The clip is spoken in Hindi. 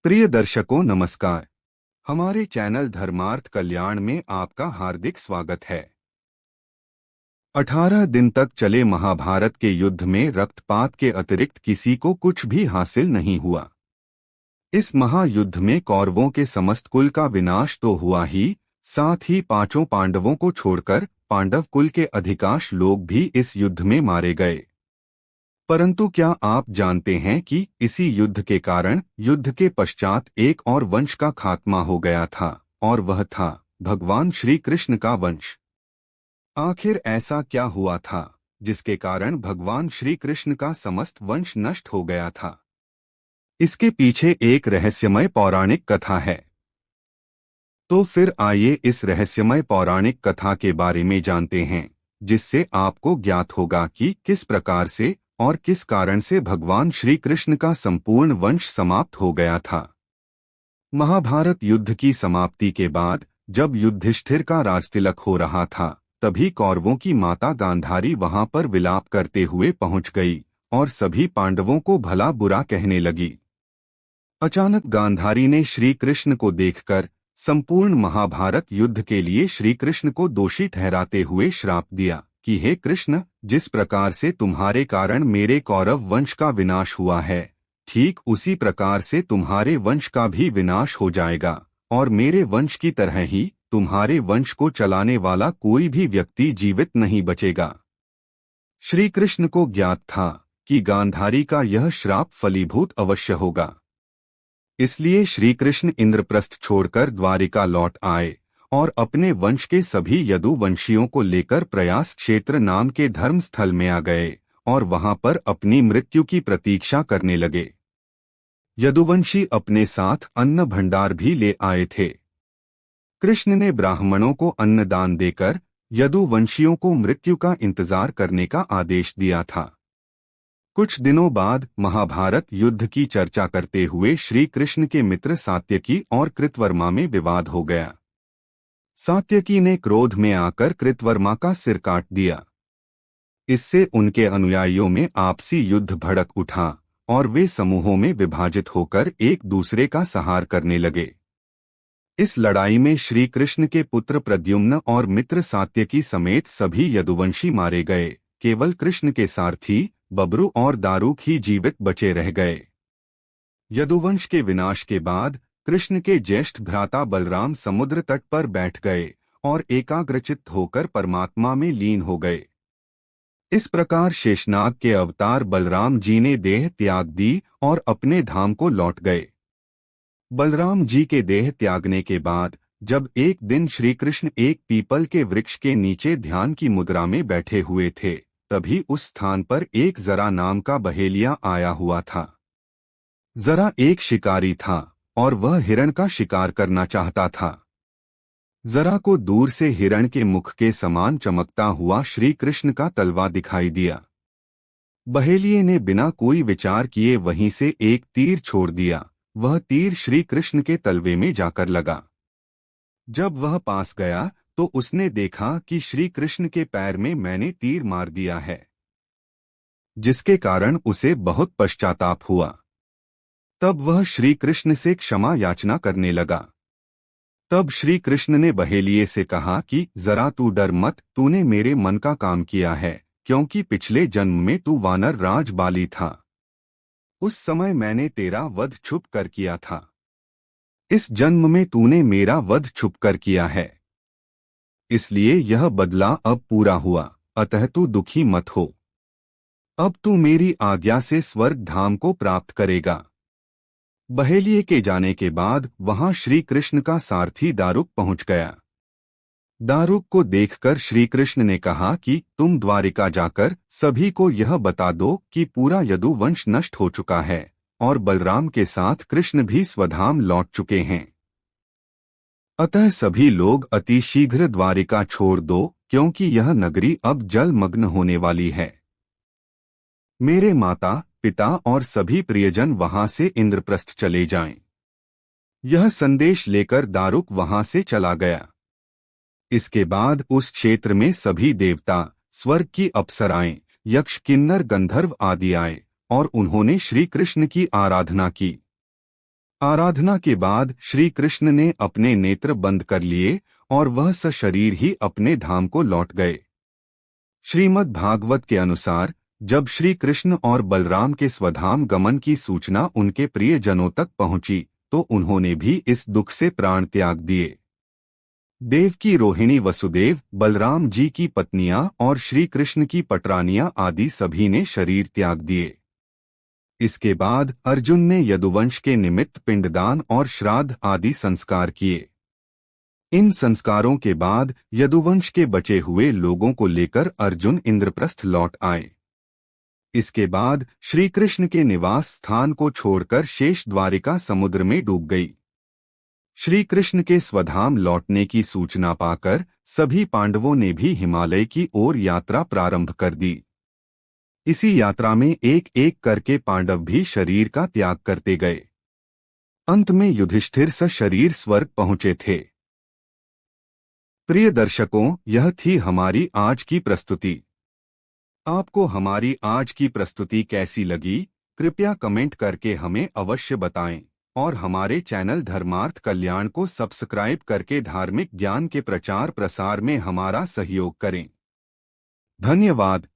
प्रिय दर्शकों नमस्कार। हमारे चैनल धर्मार्थ कल्याण में आपका हार्दिक स्वागत है। 18 दिन तक चले महाभारत के युद्ध में रक्तपात के अतिरिक्त किसी को कुछ भी हासिल नहीं हुआ। इस महायुद्ध में कौरवों के समस्त कुल का विनाश तो हुआ ही, साथ ही पांचों पांडवों को छोड़कर पांडव कुल के अधिकांश लोग भी इस युद्ध में मारे गए। परंतु क्या आप जानते हैं कि इसी युद्ध के कारण युद्ध के पश्चात एक और वंश का खात्मा हो गया था, और वह था भगवान श्री कृष्ण का वंश। आखिर ऐसा क्या हुआ था जिसके कारण भगवान श्री कृष्ण का समस्त वंश नष्ट हो गया था? इसके पीछे एक रहस्यमय पौराणिक कथा है। तो फिर आइए इस रहस्यमय पौराणिक कथा के बारे में जानते हैं, जिससे आपको ज्ञात होगा कि किस प्रकार से और किस कारण से भगवान श्री कृष्ण का संपूर्ण वंश समाप्त हो गया था। महाभारत युद्ध की समाप्ति के बाद जब युधिष्ठिर का राजतिलक हो रहा था, तभी कौरवों की माता गांधारी वहां पर विलाप करते हुए पहुंच गई और सभी पांडवों को भला बुरा कहने लगी। अचानक गांधारी ने श्री कृष्ण को देखकर संपूर्ण महाभारत युद्ध के लिए श्री कृष्ण को दोषी ठहराते हुए श्राप दिया कि हे कृष्ण, जिस प्रकार से तुम्हारे कारण मेरे कौरव वंश का विनाश हुआ है, ठीक उसी प्रकार से तुम्हारे वंश का भी विनाश हो जाएगा, और मेरे वंश की तरह ही तुम्हारे वंश को चलाने वाला कोई भी व्यक्ति जीवित नहीं बचेगा। श्री कृष्ण को ज्ञात था कि गांधारी का यह श्राप फलीभूत अवश्य होगा। इसलिए श्री कृष्ण इंद्रप्रस्थ छोड़कर द्वारिका लौट आए और अपने वंश के सभी यदुवंशियों को लेकर प्रयास क्षेत्र नाम के धर्म स्थल में आ गए और वहां पर अपनी मृत्यु की प्रतीक्षा करने लगे। यदुवंशी अपने साथ अन्न भंडार भी ले आए थे। कृष्ण ने ब्राह्मणों को अन्न दान देकर यदुवंशियों को मृत्यु का इंतजार करने का आदेश दिया था। कुछ दिनों बाद महाभारत युद्ध की चर्चा करते हुए श्री कृष्ण के मित्र सात्यकी और कृतवर्मा में विवाद हो गया। सात्यकी ने क्रोध में आकर कृतवर्मा का सिर काट दिया। इससे उनके अनुयायियों में आपसी युद्ध भड़क उठा और वे समूहों में विभाजित होकर एक दूसरे का संहार करने लगे। इस लड़ाई में श्री कृष्ण के पुत्र प्रद्युम्न और मित्र सात्यकी समेत सभी यदुवंशी मारे गए। केवल कृष्ण के सारथी बब्रू और दारुक ही जीवित बचे रह गए। यदुवंश के विनाश के बाद कृष्ण के ज्येष्ठ भ्राता बलराम समुद्र तट पर बैठ गए और एकाग्रचित्त होकर परमात्मा में लीन हो गए। इस प्रकार शेषनाग के अवतार बलराम जी ने देह त्याग दी और अपने धाम को लौट गए। बलराम जी के देह त्यागने के बाद जब एक दिन श्री कृष्ण एक पीपल के वृक्ष के नीचे ध्यान की मुद्रा में बैठे हुए थे, तभी उस स्थान पर एक जरा नाम का बहेलिया आया हुआ था। जरा एक शिकारी था और वह हिरण का शिकार करना चाहता था। जरा को दूर से हिरण के मुख के समान चमकता हुआ श्री कृष्ण का तलवा दिखाई दिया। बहेलिये ने बिना कोई विचार किए वहीं से एक तीर छोड़ दिया। वह तीर श्री कृष्ण के तलवे में जाकर लगा। जब वह पास गया तो उसने देखा कि श्री कृष्ण के पैर में मैंने तीर मार दिया है, जिसके कारण उसे बहुत पश्चाताप हुआ। तब वह श्री कृष्ण से क्षमा याचना करने लगा। तब श्री कृष्ण ने बहेलिये से कहा कि जरा तू डर मत, तूने मेरे मन का काम किया है, क्योंकि पिछले जन्म में तू वानर राज बाली था। उस समय मैंने तेरा वध छुप कर किया था। इस जन्म में तूने मेरा वध छुप कर किया है, इसलिए यह बदला अब पूरा हुआ, अतः तू दुखी मत हो। अब तू मेरी आज्ञा से स्वर्ग धाम को प्राप्त करेगा। बहेलिये के जाने के बाद वहां श्री कृष्ण का सारथी दारुक पहुंच गया। दारुक को देखकर श्री कृष्ण ने कहा कि तुम द्वारिका जाकर सभी को यह बता दो कि पूरा यदुवंश नष्ट हो चुका है और बलराम के साथ कृष्ण भी स्वधाम लौट चुके हैं। अतः सभी लोग अति शीघ्र द्वारिका छोड़ दो, क्योंकि यह नगरी अब जलमग्न होने वाली है। मेरे माता पिता और सभी प्रियजन वहां से इंद्रप्रस्थ चले जाएं। यह संदेश लेकर दारुक वहां से चला गया। इसके बाद उस क्षेत्र में सभी देवता, स्वर्ग की अप्सराएं, यक्ष, किन्नर, गंधर्व आदि आए और उन्होंने श्री कृष्ण की आराधना की। आराधना के बाद श्री कृष्ण ने अपने नेत्र बंद कर लिए और वह सशरीर ही अपने धाम को लौट गए। श्रीमद् भागवत के अनुसार जब श्री कृष्ण और बलराम के स्वधाम गमन की सूचना उनके प्रियजनों तक पहुंची तो उन्होंने भी इस दुख से प्राण त्याग दिए। देवकी रोहिणी वसुदेव, बलराम जी की पत्नियां और श्री कृष्ण की पटरानियां आदि सभी ने शरीर त्याग दिए। इसके बाद अर्जुन ने यदुवंश के निमित्त पिंडदान और श्राद्ध आदि संस्कार किए। इन संस्कारों के बाद यदुवंश के बचे हुए लोगों को लेकर अर्जुन इंद्रप्रस्थ लौट आए। इसके बाद श्री कृष्ण के निवास स्थान को छोड़कर शेष द्वारिका समुद्र में डूब गई। श्री कृष्ण के स्वधाम लौटने की सूचना पाकर सभी पांडवों ने भी हिमालय की ओर यात्रा प्रारंभ कर दी। इसी यात्रा में एक एक करके पांडव भी शरीर का त्याग करते गए। अंत में युधिष्ठिर सशरीर स्वर्ग पहुंचे थे। प्रिय दर्शकों, यह थी हमारी आज की प्रस्तुति। आपको हमारी आज की प्रस्तुति कैसी लगी, कृपया कमेंट करके हमें अवश्य बताएं और हमारे चैनल धर्मार्थ कल्याण को सब्सक्राइब करके धार्मिक ज्ञान के प्रचार प्रसार में हमारा सहयोग करें। धन्यवाद।